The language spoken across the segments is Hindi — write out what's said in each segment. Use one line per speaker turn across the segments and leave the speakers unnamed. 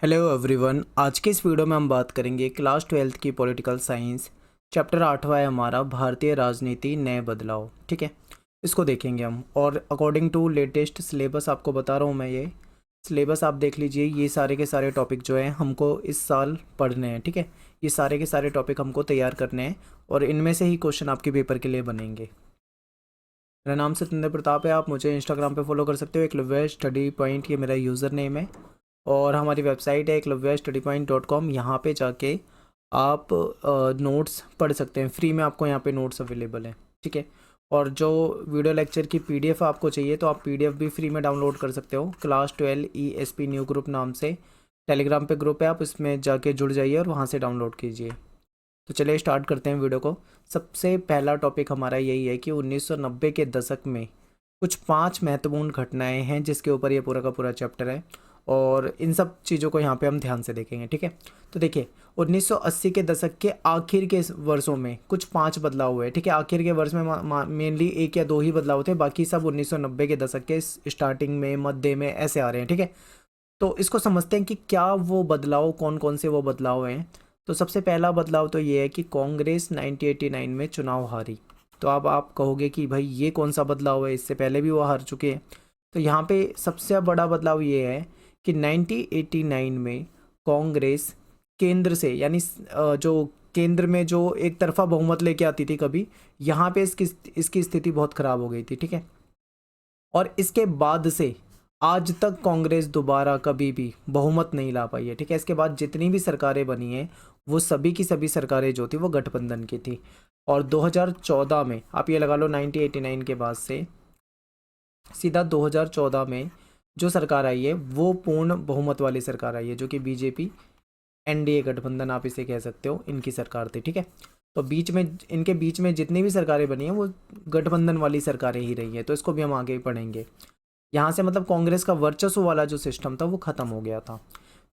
Hello everyone. आज के इस वीडियो में हम बात करेंगे क्लास 12th की पॉलिटिकल साइंस। चैप्टर 8वां है हमारा भारतीय राजनीति नए बदलाव। ठीक है, इसको देखेंगे हम। और अकॉर्डिंग टू लेटेस्ट सिलेबस आपको बता रहा हूँ मैं, ये सिलेबस आप देख लीजिए। ये सारे के सारे टॉपिक जो हैं हमको इस साल पढ़ने हैं। ठीक है, ये सारे के सारे टॉपिक हमको तैयार करने हैं और इनमें से ही क्वेश्चन आपके पेपर के लिए बनेंगे। मेरा नाम सत्येंद्र प्रताप है। आप मुझे इंस्टाग्राम पे फॉलो कर सकते हो। एकलव्य स्टडी पॉइंट ये मेरा यूज़र नेम है और हमारी वेबसाइट है eklavyastudypoint.com। यहाँ पे जाके आप नोट्स पढ़ सकते हैं। फ्री में आपको यहाँ पे नोट्स अवेलेबल हैं। ठीक है, और जो वीडियो लेक्चर की पीडीएफ आपको चाहिए तो आप पीडीएफ भी फ्री में डाउनलोड कर सकते हो। क्लास 12 ESP न्यू ग्रुप नाम से टेलीग्राम पे ग्रुप है, आप इसमें जाके जुड़ जाइए और वहाँ से डाउनलोड कीजिए। तो चलिए स्टार्ट करते हैं वीडियो को। सबसे पहला टॉपिक हमारा यही है कि 1990 के दशक में कुछ 5 महत्वपूर्ण घटनाएं हैं जिसके ऊपर ये पूरा का पूरा चैप्टर है और इन सब चीज़ों को यहाँ पे हम ध्यान से देखेंगे। ठीक है, तो देखिए 1980 के दशक के आखिर के वर्षों में कुछ 5 बदलाव हुए। ठीक है, आखिर के वर्ष में मेनली 1 या 2 ही बदलाव थे, बाकी सब 1990 के दशक के स्टार्टिंग में, मध्य में ऐसे आ रहे हैं। ठीक है, तो इसको समझते हैं कि क्या वो बदलाव, कौन कौन से वो बदलाव हैं। तो सबसे पहला बदलाव तो ये है कि कांग्रेस 1989 में चुनाव हारी। तो अब आप कहोगे कि भाई ये कौन सा बदलाव है, इससे पहले भी वो हार चुके हैं। तो यहाँ पे सबसे बड़ा बदलाव ये है कि 1989 में कांग्रेस केंद्र से, यानी जो केंद्र में जो एक तरफा बहुमत लेके आती थी कभी, यहाँ पे इसकी स्थिति बहुत ख़राब हो गई थी। ठीक है, और इसके बाद से आज तक कांग्रेस दोबारा कभी भी बहुमत नहीं ला पाई है। ठीक है, इसके बाद जितनी भी सरकारें बनी हैं वो सभी की सभी सरकारें जो थी वो गठबंधन की थी। और 2014 में आप ये लगा लो, 1989 के बाद से सीधा 2014 में जो सरकार आई है वो पूर्ण बहुमत वाली सरकार आई है, जो कि बीजेपी एनडीए गठबंधन आप इसे कह सकते हो, इनकी सरकार थी। ठीक है, तो इनके बीच में जितनी भी सरकारें बनी हैं वो गठबंधन वाली सरकारें ही रही हैं। तो इसको भी हम आगे पढ़ेंगे। यहाँ से मतलब कांग्रेस का वर्चस्व वाला जो सिस्टम था वो ख़त्म हो गया था।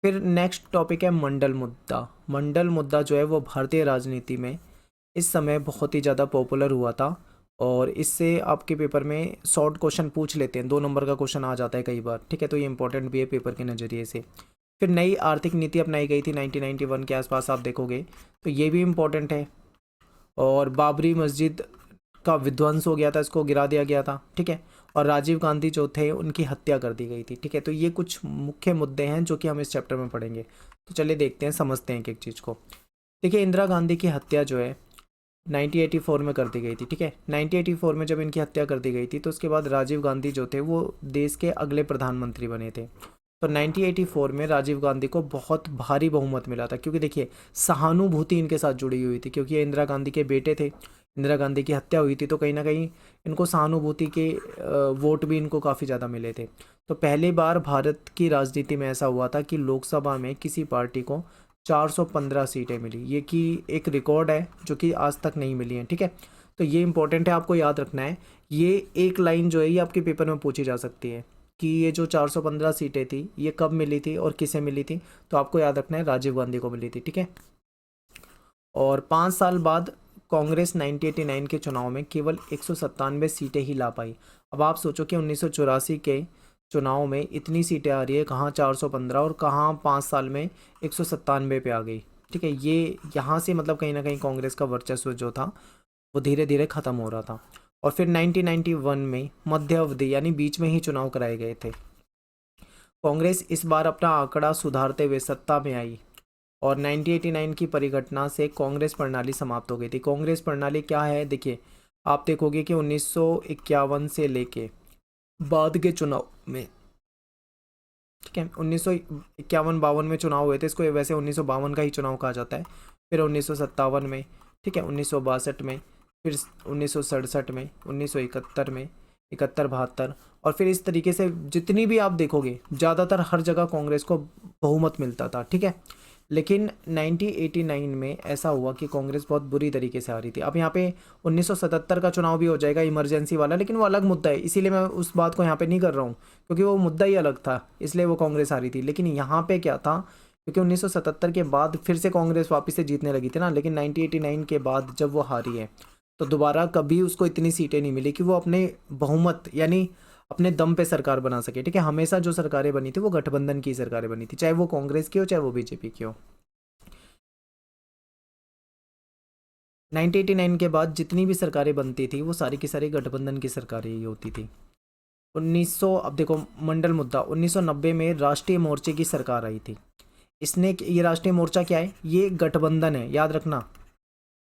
फिर नेक्स्ट टॉपिक है मंडल मुद्दा। मंडल मुद्दा जो है वो भारतीय राजनीति में इस समय बहुत ही ज़्यादा पॉपुलर हुआ था और इससे आपके पेपर में शॉर्ट क्वेश्चन पूछ लेते हैं। 2 नंबर का क्वेश्चन आ जाता है कई बार। ठीक है, तो ये इंपॉर्टेंट भी है पेपर के नज़रिए से। फिर नई आर्थिक नीति अपनाई गई थी 1991 के आसपास, आप देखोगे तो ये भी इम्पोर्टेंट है। और बाबरी मस्जिद का विध्वंस हो गया था, इसको गिरा दिया गया था। ठीक है, और राजीव गांधी जो थे उनकी हत्या कर दी गई थी। ठीक है, तो ये कुछ मुख्य मुद्दे हैं जो कि हम इस चैप्टर में पढ़ेंगे। तो चलिए देखते हैं, समझते हैं एक एक चीज़ को। देखिए, इंदिरा गांधी की हत्या जो है 1984 में कर दी गई थी। ठीक है, 1984 में जब इनकी हत्या कर दी गई थी तो उसके बाद राजीव गांधी जो थे वो देश के अगले प्रधानमंत्री बने थे। तो 1984 में राजीव गांधी को बहुत भारी बहुमत मिला था, क्योंकि देखिए सहानुभूति इनके साथ जुड़ी हुई थी, क्योंकि ये इंदिरा गांधी के बेटे थे। इंदिरा गांधी की हत्या हुई थी तो कहीं ना कहीं इनको सहानुभूति के वोट भी इनको काफ़ी ज़्यादा मिले थे। तो पहली बार भारत की राजनीति में ऐसा हुआ था कि लोकसभा में किसी पार्टी को 415 सीटें मिली। ये कि एक रिकॉर्ड है जो कि आज तक नहीं मिली है। ठीक है, तो ये इंपॉर्टेंट है, आपको याद रखना है। ये एक लाइन जो है ये आपके पेपर में पूछी जा सकती है कि ये जो 415 सीटें थी ये कब मिली थी और किसे मिली थी। तो आपको याद रखना है राजीव गांधी को मिली थी। ठीक है, और 5 साल बाद कांग्रेस 1989 के चुनाव में केवल 197 सीटें ही ला पाई। अब आप सोचो कि 1984 के चुनाव में इतनी सीटें आ रही है, कहाँ 415 और कहाँ 5 साल में 197 पे आ गई। ठीक है, ये यहाँ से मतलब कहीं ना कहीं कांग्रेस का वर्चस्व जो था वो धीरे धीरे ख़त्म हो रहा था। और फिर 1991 में मध्य अवधि यानी बीच में ही चुनाव कराए गए थे। कांग्रेस इस बार अपना आंकड़ा सुधारते हुए सत्ता में आई और 1989 की परिघटना से कांग्रेस प्रणाली समाप्त हो गई थी। कांग्रेस प्रणाली क्या है, देखिए आप देखोगे कि 1951 से लेके बाद के चुनाव में, ठीक है, 1951-52 में चुनाव हुए थे, इसको वैसे 1952 का ही चुनाव कहा जाता है। फिर 1957 में, ठीक है, 1962 में, फिर 1967 में, 1971 में, 71-72, और फिर इस तरीके से जितनी भी आप देखोगे ज़्यादातर हर जगह कांग्रेस को बहुमत मिलता था। ठीक है, लेकिन 1989 में ऐसा हुआ कि कांग्रेस बहुत बुरी तरीके से हारी थी। अब यहाँ पे 1977 का चुनाव भी हो जाएगा इमरजेंसी वाला, लेकिन वो अलग मुद्दा है, इसीलिए मैं उस बात को यहाँ पे नहीं कर रहा हूँ, क्योंकि वो मुद्दा ही अलग था, इसलिए वो कांग्रेस हारी थी। लेकिन यहाँ पे क्या था, क्योंकि 1977 के बाद फिर से कांग्रेस वापस से जीतने लगी थी ना, लेकिन 1989 के बाद जब वो हारी है तो दोबारा कभी उसको इतनी सीटें नहीं मिली कि वो अपने बहुमत, यानी अपने दम पे सरकार बना सके, ठीक है। हमेशा जो सरकारें बनी थी वो गठबंधन की सरकारें बनी थी, चाहे वो कांग्रेस की हो चाहे वो बीजेपी की हो। 1989 के बाद जितनी भी सरकारें बनती थी वो सारी की सारी गठबंधन की सरकारें ही होती थी। 1900, अब देखो मंडल मुद्दा, 1990 में राष्ट्रीय मोर्चे की सरकार आई थी। इसने, ये राष्ट्रीय मोर्चा क्या है, ये गठबंधन है, याद रखना,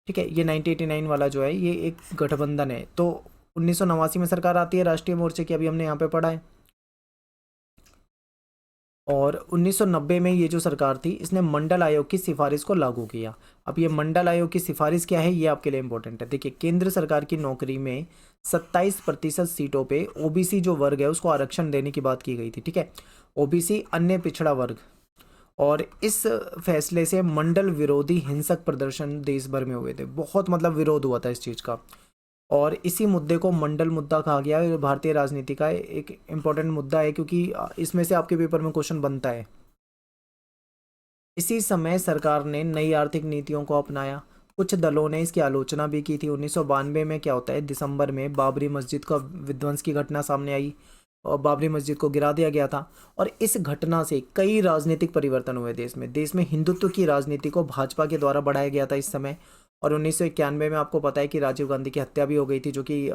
ठीक है। ये 1989 वाला जो है ये एक गठबंधन है। तो 1989 में सरकार आती है राष्ट्रीय मोर्चे की, अभी हमने यहाँ पे पढ़ा है। और 1990 में ये जो सरकार थी इसने मंडल आयोग की सिफारिश को लागू किया। अब ये मंडल आयोग की सिफारिश क्या है, ये आपके लिए इंपॉर्टेंट है। देखिए, केंद्र सरकार की नौकरी में 27% सीटों पे ओबीसी जो वर्ग है उसको आरक्षण देने की बात की गई थी, ठीक है। ओबीसी, अन्य पिछड़ा वर्ग। और इस फैसले से मंडल विरोधी हिंसक प्रदर्शन देश भर में हुए थे, बहुत मतलब विरोध हुआ था इस चीज़ का। और इसी मुद्दे को मंडल मुद्दा कहा गया है। भारतीय राजनीति का एक इम्पोर्टेंट मुद्दा है, क्योंकि इसमें से आपके पेपर में क्वेश्चन बनता है। इसी समय सरकार ने नई आर्थिक नीतियों को अपनाया। कुछ दलों ने इसकी आलोचना भी की थी। 1992 में क्या होता है, दिसंबर में बाबरी मस्जिद का विध्वंस की घटना सामने आई और बाबरी मस्जिद को गिरा दिया गया था। और इस घटना से कई राजनीतिक परिवर्तन हुए देश में हिंदुत्व की राजनीति को भाजपा के द्वारा बढ़ाया गया था इस समय। और 1991 में आपको पता है कि राजीव गांधी की हत्या भी हो गई थी, जो कि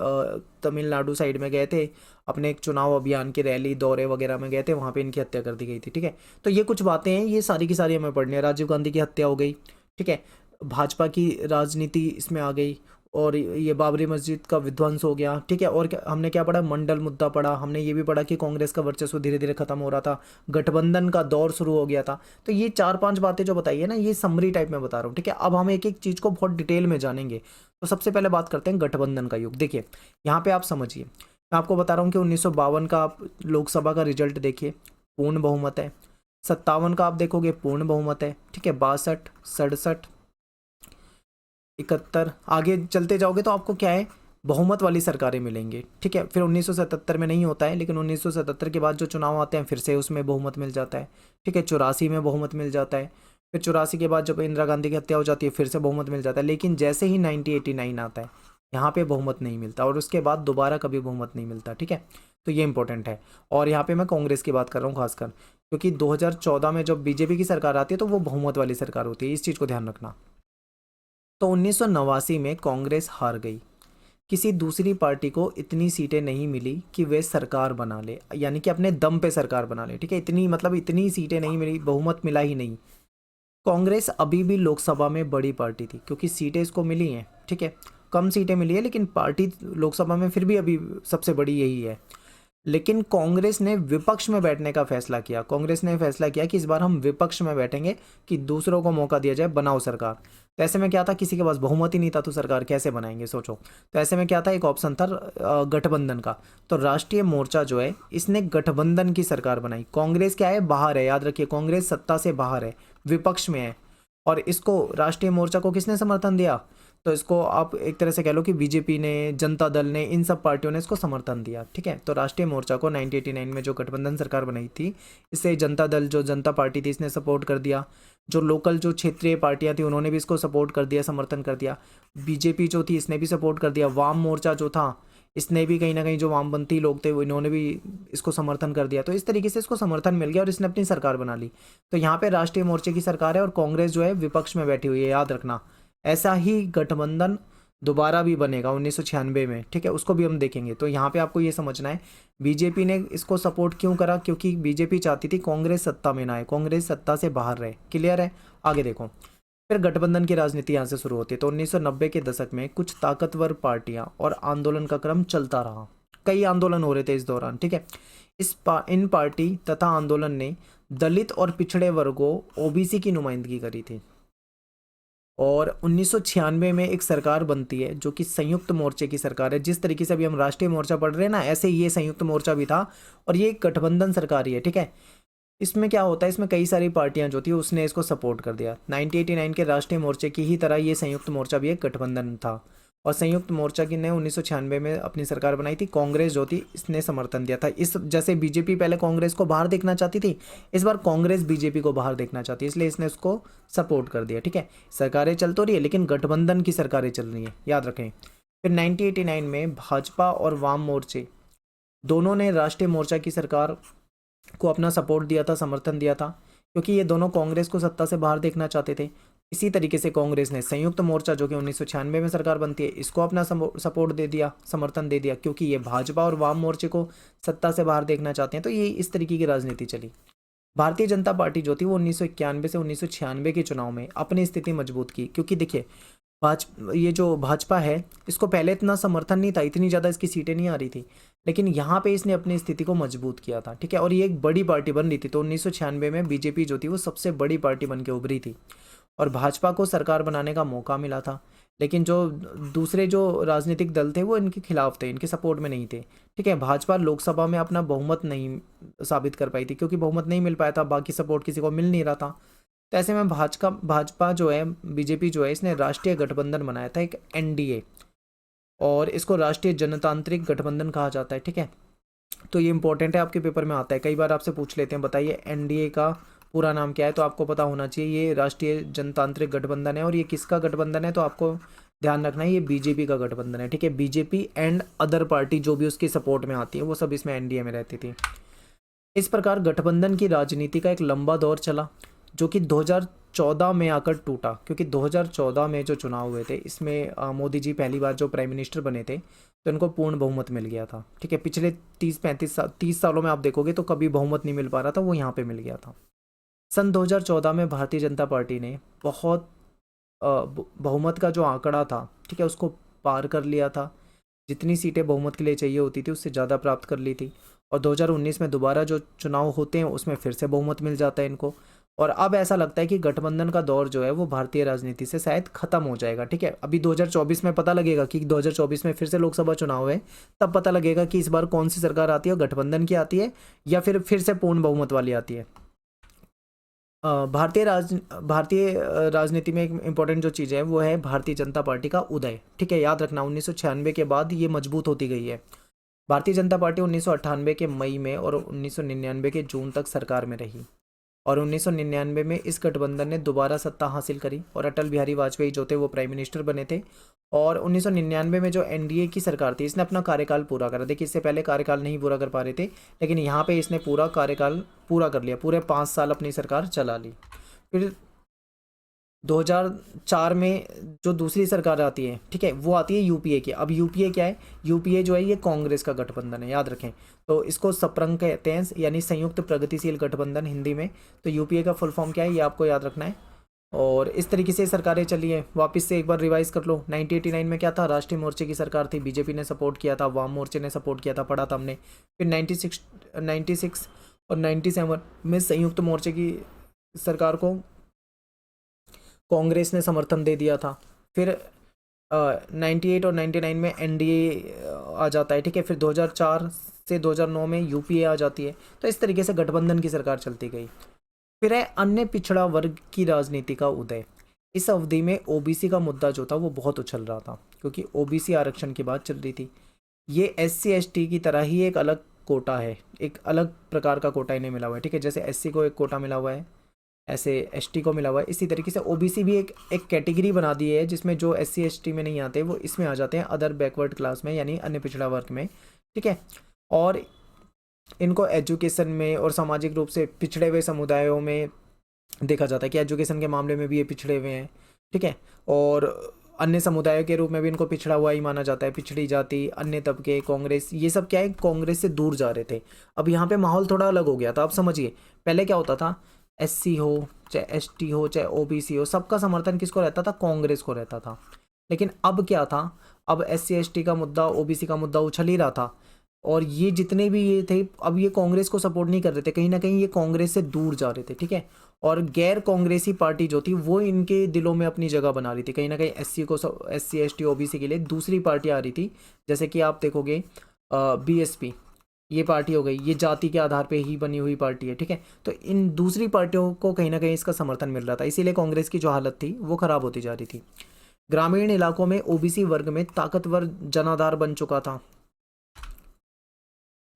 तमिलनाडु साइड में गए थे अपने एक चुनाव अभियान की रैली दौरे वगैरह में गए थे, वहाँ पे इनकी हत्या कर दी गई थी, ठीक है। तो ये कुछ बातें हैं, ये सारी की सारी हमें पढ़नी है। राजीव गांधी की हत्या हो गई, ठीक है, भाजपा की राजनीति इसमें आ गई, और ये बाबरी मस्जिद का विध्वंस हो गया, ठीक है। और हमने क्या पढ़ा, मंडल मुद्दा पढ़ा, हमने ये भी पढ़ा कि कांग्रेस का वर्चस्व धीरे धीरे खत्म हो रहा था, गठबंधन का दौर शुरू हो गया था। तो ये 4-5 बातें जो बताई है ना, ये समरी टाइप में बता रहा हूँ, ठीक है। अब हम एक एक चीज़ को बहुत डिटेल में जानेंगे। तो सबसे पहले बात करते हैं गठबंधन का युग। देखिए यहाँ पे आप समझिए, मैं आपको बता रहा हूँ कि 1952 का आप लोकसभा का रिजल्ट देखिए, पूर्ण बहुमत है। 57 का आप देखोगे पूर्ण बहुमत है, ठीक है। 62, 67, 71, आगे चलते जाओगे तो आपको क्या है, बहुमत वाली सरकारें मिलेंगी, ठीक है। फिर 1977 में नहीं होता है, लेकिन 1977 के बाद जो चुनाव आते हैं फिर से उसमें बहुमत मिल जाता है, ठीक है। 84 में बहुमत मिल जाता है। फिर 84 के बाद जब इंदिरा गांधी की हत्या हो जाती है फिर से बहुमत मिल जाता है। लेकिन जैसे ही 1989 आता है यहाँ पे बहुमत नहीं मिलता, और उसके बाद दोबारा कभी बहुमत नहीं मिलता, ठीक है। तो ये इंपॉर्टेंट है। और यहाँ पे मैं कांग्रेस की बात कर रहा हूँ खासकर, क्योंकि 2014 में जब बीजेपी की सरकार आती है तो वो बहुमत वाली सरकार होती है, इस चीज़ को ध्यान रखना। तो 1989 में कांग्रेस हार गई। किसी दूसरी पार्टी को इतनी सीटें नहीं मिली कि वे सरकार बना ले, यानी कि अपने दम पे सरकार बना ले, ठीक है। इतनी मतलब इतनी सीटें नहीं मिली, बहुमत मिला ही नहीं। कांग्रेस अभी भी लोकसभा में बड़ी पार्टी थी, क्योंकि सीटें इसको मिली हैं, ठीक है। कम सीटें मिली है लेकिन पार्टी लोकसभा में फिर भी अभी सबसे बड़ी यही है। लेकिन कांग्रेस ने विपक्ष में बैठने का फैसला किया। कांग्रेस ने फैसला किया कि इस बार हम विपक्ष में बैठेंगे, कि दूसरों को मौका दिया जाए, बनाओ सरकार। तो ऐसे में क्या था, किसी के पास बहुमत ही नहीं था तो सरकार कैसे बनाएंगे, सोचो। तो ऐसे में क्या था, एक ऑप्शन था गठबंधन का। तो राष्ट्रीय मोर्चा जो है इसने गठबंधन की सरकार बनाई। कांग्रेस क्या है, बाहर है, याद रखिए, कांग्रेस सत्ता से बाहर है, विपक्ष में है। और इसको राष्ट्रीय मोर्चा को किसने समर्थन दिया, तो इसको आप एक तरह से कह लो कि बीजेपी ने, जनता दल ने, इन सब पार्टियों ने इसको समर्थन दिया, ठीक है। तो राष्ट्रीय मोर्चा को 1989 में जो गठबंधन सरकार बनाई थी, इससे जनता दल जो जनता पार्टी थी इसने सपोर्ट कर दिया। जो लोकल जो क्षेत्रीय पार्टियां थी उन्होंने भी इसको सपोर्ट कर दिया, समर्थन कर दिया। बीजेपी जो थी इसने भी सपोर्ट कर दिया। वाम मोर्चा जो था इसने भी कहीं ना कहीं, जो वामपंथी लोग थे वो, इन्होंने भी इसको समर्थन कर दिया। तो इस तरीके से इसको समर्थन मिल गया और इसने अपनी सरकार बना ली। तो यहाँ पे राष्ट्रीय मोर्चे की सरकार है और कांग्रेस जो है विपक्ष में बैठी हुई है, याद रखना। ऐसा ही गठबंधन दोबारा भी बनेगा 1996 में, ठीक है, उसको भी हम देखेंगे। तो यहाँ पे आपको ये समझना है बीजेपी ने इसको सपोर्ट क्यों करा, क्योंकि बीजेपी चाहती थी कांग्रेस सत्ता में ना आए, कांग्रेस सत्ता से बाहर रहे। क्लियर है, आगे देखो। फिर गठबंधन की राजनीति यहाँ से शुरू होती है। तो 1990 के दशक में कुछ ताकतवर पार्टियां और आंदोलन का क्रम चलता रहा। कई आंदोलन हो रहे थे इस दौरान, ठीक है। इन पार्टी तथा आंदोलन ने दलित और पिछड़े वर्गों, ओबीसी की नुमाइंदगी करी थी। और 1996 में एक सरकार बनती है जो कि संयुक्त मोर्चे की सरकार है। जिस तरीके से अभी हम राष्ट्रीय मोर्चा पढ़ रहे हैं ना, ऐसे ये संयुक्त मोर्चा भी था और ये एक गठबंधन सरकार ही है, ठीक है। इसमें क्या होता है, इसमें कई सारी पार्टियां जो थी उसने इसको सपोर्ट कर दिया। 1989 के राष्ट्रीय मोर्चे की ही तरह ये संयुक्त मोर्चा भी एक गठबंधन था। और संयुक्त मोर्चा की ने 1996 में अपनी सरकार बनाई थी। कांग्रेस जो थी इसने समर्थन दिया था। इस जैसे बीजेपी पहले कांग्रेस को बाहर देखना चाहती थी, इस बार कांग्रेस बीजेपी को बाहर देखना चाहती है, इसलिए इसने उसको सपोर्ट कर दिया, ठीक है। सरकारें चल तो रही है लेकिन गठबंधन की सरकारें चल रही हैं, याद रखें। फिर 1989 में भाजपा और वाम मोर्चे दोनों ने राष्ट्रीय मोर्चा की सरकार को अपना सपोर्ट दिया था, समर्थन दिया था, क्योंकि ये दोनों कांग्रेस को सत्ता से बाहर देखना चाहते थे। इसी तरीके से कांग्रेस ने संयुक्त मोर्चा, जो कि 1996 में सरकार बनती है, इसको अपना सपोर्ट दे दिया, समर्थन दे दिया, क्योंकि ये भाजपा और वाम मोर्चे को सत्ता से बाहर देखना चाहते हैं। तो ये इस तरीके की राजनीति चली। भारतीय जनता पार्टी जो थी वो 1991 से 1996 के चुनाव में अपनी स्थिति मजबूत की, क्योंकि देखिए ये जो भाजपा है, इसको पहले इतना समर्थन नहीं था, इतनी ज़्यादा इसकी सीटें नहीं आ रही थी, लेकिन यहाँ पे इसने अपनी स्थिति को मजबूत किया था, ठीक है। और ये एक बड़ी पार्टी बन रही थी, तो 1996 में बीजेपी जो थी वो सबसे बड़ी पार्टी बन के उभरी थी और भाजपा को सरकार बनाने का मौका मिला था। लेकिन जो दूसरे जो राजनीतिक दल थे वो इनके खिलाफ थे, इनके सपोर्ट में नहीं थे, ठीक है। भाजपा लोकसभा में अपना बहुमत नहीं साबित कर पाई थी, क्योंकि बहुमत नहीं मिल पाया था, बाकी सपोर्ट किसी को मिल नहीं रहा था। तो ऐसे में भाजपा जो है, बीजेपी जो है, इसने राष्ट्रीय गठबंधन बनाया था, एक एनडीए, और इसको राष्ट्रीय जनतांत्रिक गठबंधन कहा जाता है, ठीक है। तो ये इंपॉर्टेंट है, आपके पेपर में आता है, कई बार आपसे पूछ लेते हैं, बताइए एनडीए का पूरा नाम क्या है, तो आपको पता होना चाहिए ये राष्ट्रीय जनतांत्रिक गठबंधन है। और ये किसका गठबंधन है, तो आपको ध्यान रखना है ये बीजेपी का गठबंधन है, ठीक है। बीजेपी एंड अदर पार्टी जो भी उसकी सपोर्ट में आती है वो सब इसमें एनडीए में रहती थी। इस प्रकार गठबंधन की राजनीति का एक लंबा दौर चला, जो कि 2014 में आकर टूटा, क्योंकि 2014 में जो चुनाव हुए थे इसमें मोदी जी पहली बार जो प्राइम मिनिस्टर बने थे, तो इनको पूर्ण बहुमत मिल गया था, ठीक है। पिछले 30 सालों में आप देखोगे तो कभी बहुमत नहीं मिल पा रहा था, वो यहाँ पे मिल गया था। सन 2014 में भारतीय जनता पार्टी ने बहुत बहुमत का जो आंकड़ा था, ठीक है, उसको पार कर लिया था। जितनी सीटें बहुमत के लिए चाहिए होती थी उससे ज़्यादा प्राप्त कर ली थी। और 2019 में दोबारा जो चुनाव होते हैं उसमें फिर से बहुमत मिल जाता है इनको। और अब ऐसा लगता है कि गठबंधन का दौर जो है वो भारतीय राजनीति से शायद खत्म हो जाएगा, ठीक है। अभी 2024 में पता लगेगा कि 2024 में फिर से लोकसभा चुनाव है, तब पता लगेगा कि इस बार कौन सी सरकार आती है, गठबंधन की आती है या फिर से पूर्ण बहुमत वाली आती है। भारतीय राजनीति में एक इम्पॉर्टेंट जो चीज़ है वो है भारतीय जनता पार्टी का उदय, ठीक है। याद रखना 1996 के बाद ये मजबूत होती गई है। भारतीय जनता पार्टी 1998 के मई में और 1999 के जून तक सरकार में रही, और 1999 में इस गठबंधन ने दोबारा सत्ता हासिल करी और अटल बिहारी वाजपेयी जो थे वो प्राइम मिनिस्टर बने थे। और 1999 में जो एनडीए की सरकार थी इसने अपना कार्यकाल पूरा करा। देखिए इससे पहले कार्यकाल नहीं पूरा कर पा रहे थे, लेकिन यहाँ पे इसने पूरा कार्यकाल पूरा कर लिया, पूरे 5 साल अपनी सरकार चला ली। फिर 2004 में जो दूसरी सरकार आती है, ठीक है, वो आती है यूपीए की। अब यूपीए क्या है, यूपीए जो है ये कांग्रेस का गठबंधन है, याद रखें। तो इसको सप्रंग कहते हैं, यानी संयुक्त प्रगतिशील गठबंधन हिंदी में। तो यूपीए का फुल फॉर्म क्या है ये आपको याद रखना है। और इस तरीके से सरकारें चली हैं। वापस से एक बार रिवाइज कर लो, 1989 में क्या था, राष्ट्रीय मोर्चे की सरकार थी, बीजेपी ने सपोर्ट किया था, वाम मोर्चे ने सपोर्ट किया था, पढ़ा था हमने। फिर 96 और 97 में संयुक्त मोर्चे की सरकार को कांग्रेस ने समर्थन दे दिया था। फिर 98 और 99 में एनडीए आ जाता है, ठीक है। फिर 2004 से 2009 में यूपीए आ जाती है। तो इस तरीके से गठबंधन की सरकार चलती गई। फिर है अन्य पिछड़ा वर्ग की राजनीति का उदय। इस अवधि में ओबीसी का मुद्दा जो था वो बहुत उछल रहा था, क्योंकि ओबीसी आरक्षण की बात चल रही थी। ये एससी एसटी की तरह ही एक अलग कोटा है, एक अलग प्रकार का कोटा इन्हें मिला हुआ है, ठीक है। जैसे एससी को एक कोटा मिला हुआ है, ऐसे एसटी को मिला हुआ है। इसी तरीके से ओबीसी भी एक कैटेगरी बना दी है, जिसमें जो एससी एसटी में नहीं आते वो इसमें आ जाते हैं, अदर बैकवर्ड क्लास में, यानी अन्य पिछड़ा वर्ग में, ठीक है। और इनको एजुकेशन में और सामाजिक रूप से पिछड़े हुए समुदायों में देखा जाता है कि एजुकेशन के मामले में भी ये पिछड़े हुए हैं, ठीक है। और अन्य समुदायों के रूप में भी इनको पिछड़ा हुआ ही माना जाता है। पिछड़ी जाति, अन्य तबके, कांग्रेस, ये सब क्या है, कांग्रेस से दूर जा रहे थे। अब यहाँ पे माहौल थोड़ा अलग हो गया था। अब समझिए, पहले क्या होता था, एससी हो चाहे एसटी हो चाहे ओबीसी हो, सबका समर्थन किसको रहता था, कांग्रेस को रहता था। लेकिन अब क्या था, अब एससी एसटी का मुद्दा, ओबीसी का मुद्दा उछल ही रहा था, और ये जितने भी ये थे अब ये कांग्रेस को सपोर्ट नहीं कर रहे थे, कहीं ना कहीं ये कांग्रेस से दूर जा रहे थे, ठीक है। और गैर कांग्रेसी पार्टी जो थी वो इनके दिलों में अपनी जगह बना रही थी। कहीं ना कहीं एससी एसटी ओबीसी के लिए दूसरी पार्टी आ रही थी, जैसे कि आप देखोगे बीएसपी, ये पार्टी हो गई, ये जाति के आधार पे ही बनी हुई पार्टी है, ठीक है। तो इन दूसरी पार्टियों को कहीं ना कहीं इसका समर्थन मिल रहा था, इसीलिए कांग्रेस की जो हालत थी वो खराब होती जा रही थी। ग्रामीण इलाकों में ओबीसी वर्ग में ताकतवर जनाधार बन चुका था।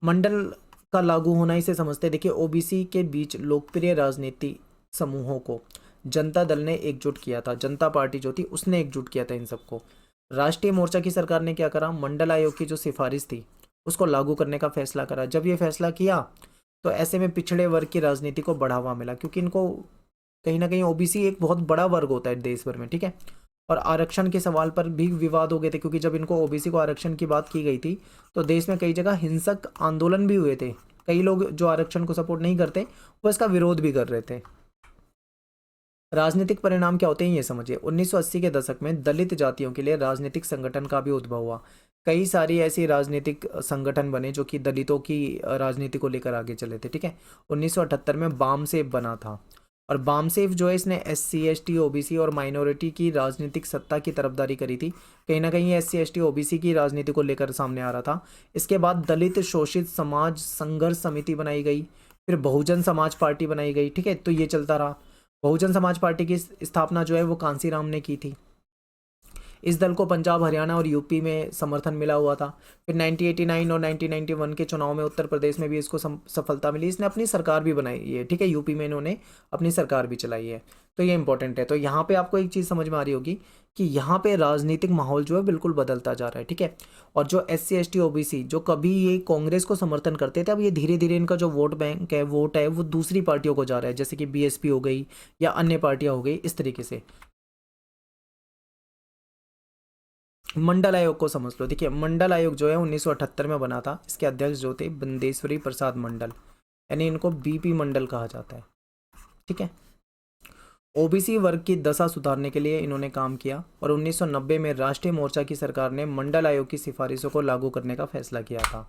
मंडल का लागू होना इसे समझते। देखिए ओबीसी के बीच लोकप्रिय राजनीति समूहों को जनता दल ने एकजुट किया था, जनता पार्टी जो थी उसने एकजुट किया था इन सबको। राष्ट्रीय मोर्चा की सरकार ने क्या करा, मंडल आयोग की जो सिफारिश थी उसको लागू करने का फैसला करा। जब ये फैसला किया तो ऐसे में पिछड़े वर्ग की राजनीति को बढ़ावा मिला, क्योंकि इनको कहीं ना कहीं ओबीसी एक बहुत बड़ा वर्ग होता है देश भर में, ठीक है। और आरक्षण के सवाल पर भी विवाद हो गए थे, क्योंकि जब इनको ओबीसी को आरक्षण की बात की गई थी तो देश में कई जगह हिंसक आंदोलन भी हुए थे। कई लोग जो आरक्षण को सपोर्ट नहीं करते वो इसका विरोध भी कर रहे थे। राजनीतिक परिणाम क्या होते हैं ये समझिए। 1980 के दशक में दलित जातियों के लिए राजनीतिक संगठन का भी उद्भव हुआ। कई सारी ऐसी राजनीतिक संगठन बने जो कि दलितों की राजनीति को लेकर आगे चले थे, ठीक है। 1978 में बामसेफ बना था, और बामसेफ जो है इसने SC ST OBC और माइनॉरिटी की राजनीतिक सत्ता की तरफदारी करी थी। कहीं ना कहीं SC ST OBC की राजनीति को लेकर सामने आ रहा था। इसके बाद दलित शोषित समाज संघर्ष समिति बनाई गई, फिर बहुजन समाज पार्टी बनाई गई, ठीक है। तो ये चलता रहा। बहुजन समाज पार्टी की स्थापना जो है वो कांसीराम ने की थी। इस दल को पंजाब, हरियाणा और यूपी में समर्थन मिला हुआ था। फिर 1989 और 1991 के चुनाव में उत्तर प्रदेश में भी इसको सफलता मिली। इसने अपनी सरकार भी बनाई है, ठीक है। यूपी में इन्होंने अपनी सरकार भी चलाई है, तो ये इंपॉर्टेंट है। तो यहाँ पे आपको एक चीज़ समझ में आ रही होगी कि यहाँ पे राजनीतिक माहौल जो है बिल्कुल बदलता जा रहा है, ठीक है। और जो SC ST OBC जो कभी ये कांग्रेस को समर्थन करते थे, अब ये धीरे धीरे इनका जो वोट बैंक है, वोट है, वो दूसरी पार्टियों को जा रहा है, जैसे कि BSP हो गई या अन्य पार्टियां हो गई, इस तरीके से। मंडल आयोग को समझ लो। देखिए मंडल आयोग जो है 1978 में बना था। इसके अध्यक्ष जो थे बंदेश्वरी प्रसाद मंडल, यानी इनको BP मंडल कहा जाता है, ठीक है। ओबीसी वर्ग की दशा सुधारने के लिए इन्होंने काम किया, और 1990 में राष्ट्रीय मोर्चा की सरकार ने मंडल आयोग की सिफारिशों को लागू करने का फैसला किया था।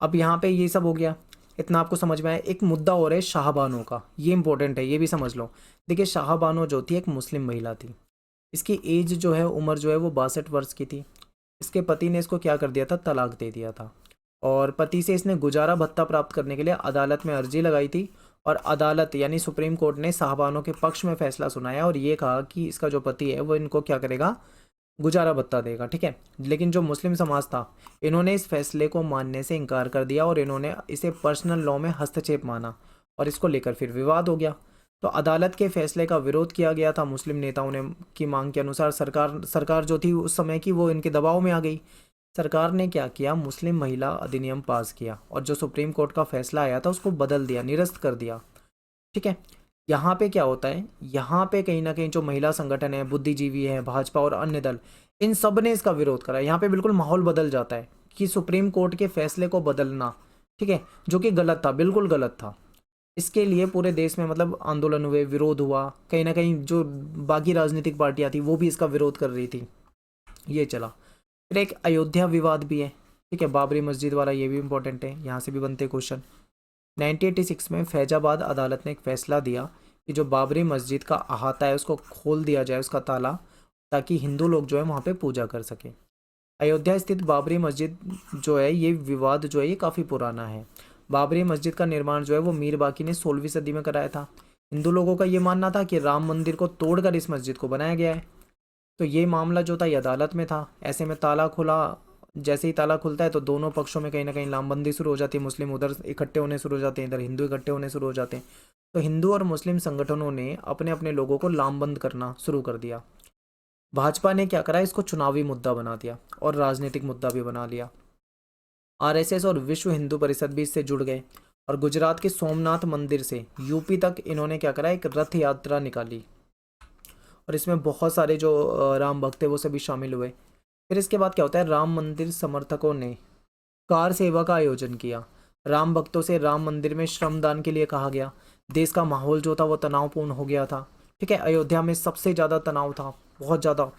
अब यहाँ पे ये सब हो गया, इतना आपको समझ में आया। एक मुद्दा और है शाहबानो का, ये इंपॉर्टेंट है, ये भी समझ लो। देखिए शाहबानो जो थी एक मुस्लिम महिला थी। इसकी एज जो है, उम्र जो है वो 62 वर्ष की थी। इसके पति ने इसको क्या कर दिया था, तलाक दे दिया था, और पति से इसने गुजारा भत्ता प्राप्त करने के लिए अदालत में अर्जी लगाई थी। और अदालत यानी सुप्रीम कोर्ट ने साहबानों के पक्ष में फैसला सुनाया और ये कहा कि इसका जो पति है वो इनको क्या करेगा, गुजारा भत्ता देगा, ठीक है। लेकिन जो मुस्लिम समाज था, इन्होंने इस फैसले को मानने से इनकार कर दिया, और इन्होंने इसे पर्सनल लॉ में हस्तक्षेप माना, और इसको लेकर फिर विवाद हो गया। तो अदालत के फैसले का विरोध किया गया था मुस्लिम नेताओं ने, की मांग के अनुसार सरकार जो थी उस समय की, वो इनके दबाव में आ गई। सरकार ने क्या किया, मुस्लिम महिला अधिनियम पास किया, और जो सुप्रीम कोर्ट का फैसला आया था उसको बदल दिया, निरस्त कर दिया, ठीक है। यहाँ पे क्या होता है, यहाँ पे कहीं ना कहीं जो महिला संगठन है, बुद्धिजीवी है, भाजपा और अन्य दल, इन सब ने इसका विरोध करा। यहाँ पे बिल्कुल माहौल बदल जाता है कि सुप्रीम कोर्ट के फैसले को बदलना, ठीक है, जो कि गलत था, बिल्कुल गलत था। इसके लिए पूरे देश में मतलब आंदोलन हुए, विरोध हुआ। कहीं ना कहीं जो बाकी राजनीतिक पार्टियां थी वो भी इसका विरोध कर रही थी, ये चला। फिर एक अयोध्या विवाद भी है, ठीक है, बाबरी मस्जिद वाला, ये भी इंपॉर्टेंट है, यहाँ से भी बनते क्वेश्चन। 1986 में फैजाबाद अदालत ने एक फैसला दिया कि जो बाबरी मस्जिद का अहाता है उसको खोल दिया जाए, उसका ताला, ताकि हिंदू लोग जो है वहाँ पे पूजा कर सके। अयोध्या स्थित बाबरी मस्जिद जो है, ये विवाद जो है ये काफ़ी पुराना है। बाबरी मस्जिद का निर्माण जो है वो मीर बाकी ने 16वीं सदी में कराया था। हिंदू लोगों का ये मानना था कि राम मंदिर को तोड़कर इस मस्जिद को बनाया गया है। तो ये मामला जो था ये अदालत में था। ऐसे में ताला खुला, जैसे ही ताला खुलता है तो दोनों पक्षों में कहीं ना कहीं लामबंदी शुरू हो जाती है। मुस्लिम उधर इकट्ठे होने शुरू हो जाते हैं, इधर हिंदू इकट्ठे होने शुरू हो जाते हैं। तो हिंदू और मुस्लिम संगठनों ने अपने अपने लोगों को लामबंद करना शुरू कर दिया। भाजपा ने क्या करा, इसको चुनावी मुद्दा बना दिया और राजनीतिक मुद्दा भी बना लिया। RSS और विश्व हिंदू परिषद भी इससे जुड़ गए, और गुजरात के सोमनाथ मंदिर से यूपी तक इन्होंने क्या करा, एक रथ यात्रा निकाली, और इसमें बहुत सारे जो राम भक्त थे वो सभी शामिल हुए। फिर इसके बाद क्या होता है, राम मंदिर समर्थकों ने कार सेवा का आयोजन किया। राम भक्तों से राम मंदिर में श्रमदान के लिए कहा गया। देश का माहौल जो था वो तनावपूर्ण हो गया था, ठीक है। अयोध्या में सबसे ज़्यादा तनाव था, बहुत ज़्यादा।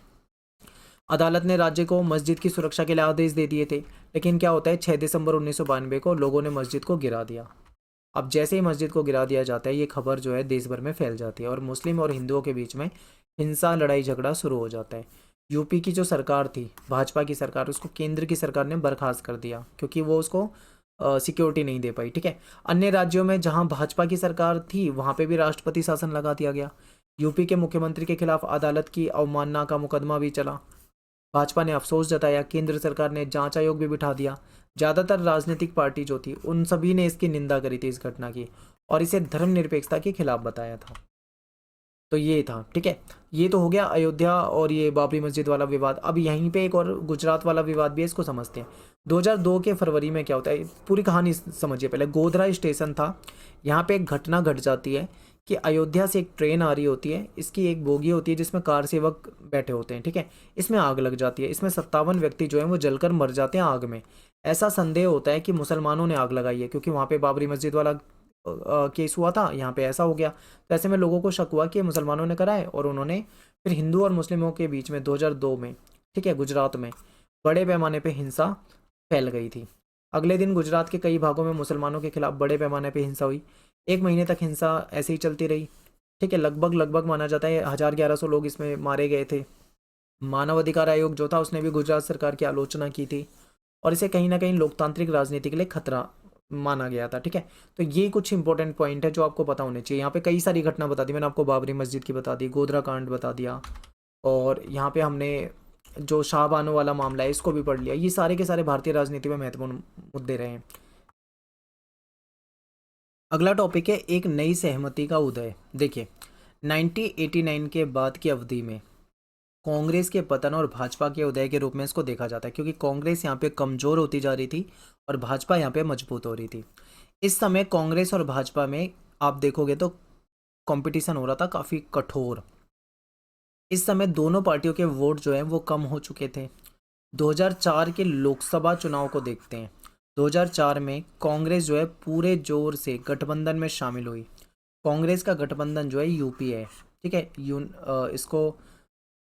अदालत ने राज्य को मस्जिद की सुरक्षा के लिए आदेश दे दिए थे, लेकिन क्या होता है, 6 दिसंबर 1992 को लोगों ने मस्जिद को गिरा दिया। अब जैसे ही मस्जिद को गिरा दिया जाता है, ये खबर जो है देश भर में फैल जाती है, और मुस्लिम और हिंदुओं के बीच में हिंसा, लड़ाई झगड़ा शुरू हो जाता है। यूपी की जो सरकार थी, भाजपा की सरकार, उसको केंद्र की सरकार ने बर्खास्त कर दिया, क्योंकि वो उसको सिक्योरिटी नहीं दे पाई, ठीक है। अन्य राज्यों में जहां भाजपा की सरकार थी वहां पे भी राष्ट्रपति शासन लगा दिया गया। यूपी के मुख्यमंत्री के खिलाफ अदालत की अवमानना का मुकदमा भी चला। भाजपा ने अफसोस जताया, केंद्र सरकार ने जांच आयोग भी बिठा दिया। ज़्यादातर राजनीतिक पार्टी जो थी उन सभी ने इसकी निंदा करी थी, इस घटना की, और इसे धर्मनिरपेक्षता के खिलाफ बताया था। तो ये था, ठीक है। ये तो हो गया अयोध्या और ये बाबरी मस्जिद वाला विवाद। अब यहीं पे एक और गुजरात वाला विवाद भी है, इसको समझते हैं। 2002 के फरवरी में क्या होता है, पूरी कहानी समझिए पहले। गोधरा स्टेशन था, यहाँ पे एक घटना घट जाती है कि अयोध्या से एक ट्रेन आ रही होती है, इसकी एक बोगी होती है जिसमें कार सेवक बैठे होते हैं, ठीक है। इसमें आग लग जाती है, इसमें 57 व्यक्ति जो हैं वो जलकर मर जाते हैं आग में। ऐसा संदेह होता है कि मुसलमानों ने आग लगाई है, क्योंकि वहाँ पे बाबरी मस्जिद वाला केस हुआ था, यहाँ पे ऐसा हो गया। तो ऐसे में लोगों को शक हुआ कि मुसलमानों ने करा है, और उन्होंने फिर हिंदू और मुस्लिमों के बीच में 2002 में, ठीक है, गुजरात में बड़े पैमाने पे हिंसा फैल गई थी। अगले दिन गुजरात के कई भागों में मुसलमानों के खिलाफ बड़े पैमाने पे हिंसा हुई। 1 महीने तक हिंसा ऐसे ही चलती रही, ठीक है। लगभग लगभग माना जाता है 1000-1100 लोग इसमें मारे गए थे। मानवाधिकार आयोग जो था उसने भी गुजरात सरकार की आलोचना की थी, और इसे कहीं ना कहीं लोकतांत्रिक राजनीति के लिए खतरा माना गया था, ठीक है। तो ये कुछ इंपॉर्टेंट पॉइंट है जो आपको पता होने चाहिए। यहाँ पे कई सारी घटना बता दी मैंने आपको, बाबरी मस्जिद की बता दी, गोधरा कांड बता दिया, और यहाँ पे हमने जो शाहबानो वाला मामला है इसको भी पढ़ लिया। ये सारे के सारे भारतीय राजनीति में महत्वपूर्ण मुद्दे रहे हैं। अगला टॉपिक है एक नई सहमति का उदय। देखिए 1989 के बाद की अवधि में कांग्रेस के पतन और भाजपा के उदय के रूप में इसको देखा जाता है, क्योंकि कांग्रेस यहाँ पे कमजोर होती जा रही थी और भाजपा यहाँ पे मजबूत हो रही थी। इस समय कांग्रेस और भाजपा में आप देखोगे तो कंपटीशन हो रहा था काफ़ी कठोर। इस समय दोनों पार्टियों के वोट जो है वो कम हो चुके थे। 2004 के लोकसभा चुनाव को देखते हैं। 2004 में कांग्रेस जो है पूरे जोर से गठबंधन में शामिल हुई। कांग्रेस का गठबंधन जो है यूपीए है, ठीक है। इसको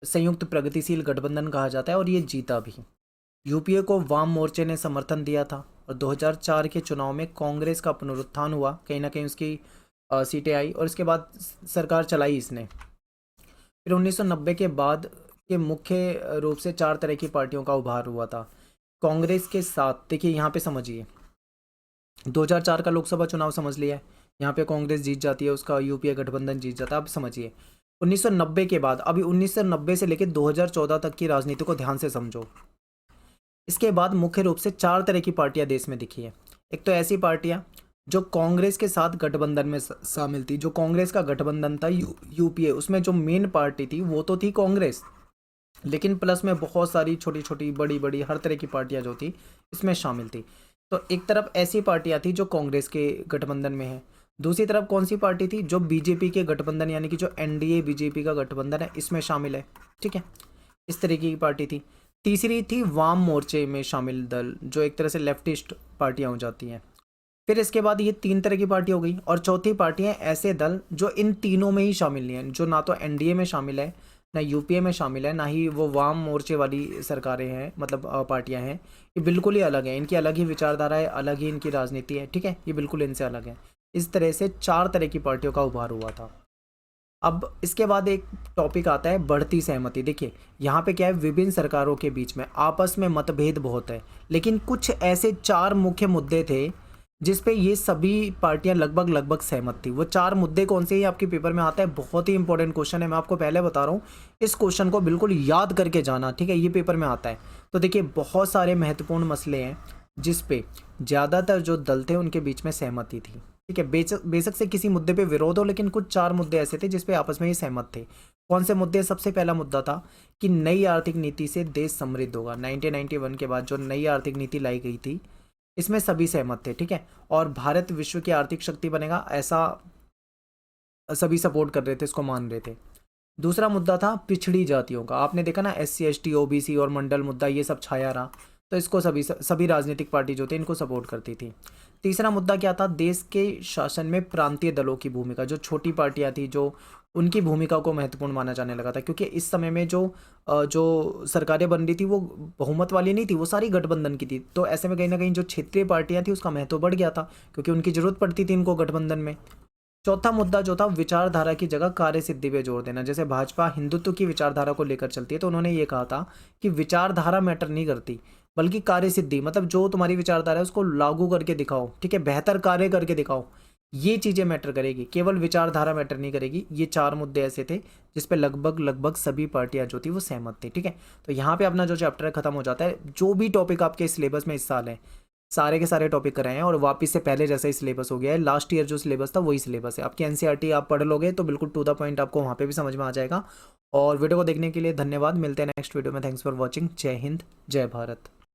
संयुक्त प्रगतिशील गठबंधन कहा जाता है, और ये जीता भी। यूपीए को वाम मोर्चे ने समर्थन दिया था, और 2004 के चुनाव में कांग्रेस का पुनरुत्थान हुआ, कहीं ना कहीं उसकी सीटें आई, और इसके बाद सरकार चलाई इसने। फिर 1990 के बाद के मुख्य रूप से 4 तरह की पार्टियों का उभार हुआ था कांग्रेस के साथ। देखिए यहाँ पे समझिए, 2004 का लोकसभा चुनाव समझ लिया है, यहाँ पे कांग्रेस जीत जाती है, उसका यूपीए गठबंधन जीत जाता है। अब समझिए 1990 के बाद, अभी 1990 से लेकर 2014 तक की राजनीति को ध्यान से समझो। इसके बाद मुख्य रूप से 4 तरह की पार्टियां देश में दिखी है। एक तो ऐसी पार्टियां जो कांग्रेस के साथ गठबंधन में शामिल थी। जो कांग्रेस का गठबंधन था यूपीए, उसमें जो मेन पार्टी थी वो तो थी कांग्रेस, लेकिन प्लस में बहुत सारी छोटी छोटी बड़ी बड़ी हर तरह की पार्टियां जो थी इसमें शामिल थी। तो एक तरफ ऐसी पार्टियां थी जो कांग्रेस के गठबंधन में है, दूसरी तरफ कौन सी पार्टी थी, जो बीजेपी के गठबंधन यानी कि जो एनडीए बीजेपी का गठबंधन है इसमें शामिल है, ठीक है। इस तरीके की पार्टी थी। तीसरी थी वाम मोर्चे में शामिल दल, जो एक तरह से लेफ्टिस्ट पार्टियां हो जाती हैं। फिर इसके बाद ये 3 तरह की पार्टी हो गई, और चौथी पार्टियां ऐसे दल जो इन तीनों में ही शामिल नहीं है, जो ना तो एनडीए में शामिल है, ना यूपीए में शामिल है, ना ही वो वाम मोर्चे वाली सरकारें हैं, मतलब पार्टियां हैं। ये बिल्कुल ही अलग है, इनकी अलग ही विचारधारा है, अलग ही इनकी राजनीति है, ठीक है। ये बिल्कुल इनसे अलग है। इस तरह से 4 तरह की पार्टियों का उभार हुआ था। अब इसके बाद एक टॉपिक आता है बढ़ती सहमति। देखिए यहाँ पे क्या है, विभिन्न सरकारों के बीच में आपस में मतभेद बहुत है, लेकिन कुछ ऐसे 4 मुख्य मुद्दे थे जिस पे ये सभी पार्टियां लगभग लगभग सहमत थी। वो 4 मुद्दे कौन से, ही आपके पेपर में आता है, बहुत ही इंपॉर्टेंट क्वेश्चन है, मैं आपको पहले बता रहा हूँ। इस क्वेश्चन को बिल्कुल याद करके जाना, ठीक है, ये पेपर में आता है। तो देखिए बहुत सारे महत्वपूर्ण मसले हैं जिस पे ज़्यादातर जो दल थे उनके बीच में सहमति थी, ठीक है। बेशक से किसी मुद्दे पे विरोध हो, लेकिन कुछ 4 मुद्दे ऐसे थे जिसपे आपस में ये सहमत थे। कौन से मुद्दे? सबसे पहला मुद्दा था कि नई आर्थिक नीति से देश समृद्ध होगा। 1991 के बाद जो नई आर्थिक नीति लाई गई थी इसमें सभी सहमत थे, ठीक है। और भारत विश्व की आर्थिक शक्ति बनेगा, ऐसा सभी सपोर्ट कर रहे थे, इसको मान रहे थे। दूसरा मुद्दा था पिछड़ी जातियों का। आपने देखा ना, SC ST OBC और मंडल मुद्दा ये सब छाया रहा, तो इसको सभी राजनीतिक पार्टी जो थे इनको सपोर्ट करती थी। तीसरा मुद्दा क्या था? देश के शासन में प्रांतीय दलों की भूमिका। जो छोटी पार्टियां थी जो उनकी भूमिका को महत्वपूर्ण माना जाने लगा था, क्योंकि इस समय में जो सरकारें बन रही थी वो बहुमत वाली नहीं थी, वो सारी गठबंधन की थी। तो ऐसे में कहीं ना कहीं जो क्षेत्रीय पार्टियां थी उसका महत्व बढ़ गया था, क्योंकि उनकी जरूरत पड़ती थी इनको गठबंधन में। चौथा मुद्दा जो था, विचारधारा की जगह कार्य सिद्धि पे जोर देना। जैसे भाजपा हिंदुत्व की विचारधारा को लेकर चलती है, तो उन्होंने ये कहा था कि विचारधारा मैटर नहीं करती, बल्कि कार्य सिद्धि, मतलब जो तुम्हारी विचारधारा है उसको लागू करके दिखाओ, ठीक है, बेहतर कार्य करके दिखाओ, ये चीज़ें मैटर करेगी, केवल विचारधारा मैटर नहीं करेगी। ये 4 मुद्दे ऐसे थे जिस पे लगभग लगभग सभी पार्टियां जो थी वो सहमत थी, ठीक है। तो यहाँ पे अपना जो चैप्टर खत्म हो जाता है। जो भी टॉपिक आपके सिलेबस में इस साल है सारे के सारे टॉपिक कराए हैं और वापस से पहले जैसा ही सिलेबस हो गया है। लास्ट ईयर जो सिलेबस था वही सिलेबस है। आपकी एनसीईआरटी आप पढ़ लोगे तो बिल्कुल टू द पॉइंट आपको वहाँ पे भी समझ में आ जाएगा। और वीडियो को देखने के लिए धन्यवाद। मिलते हैं नेक्स्ट वीडियो में। Thanks for watching. जय हिंद, जय भारत।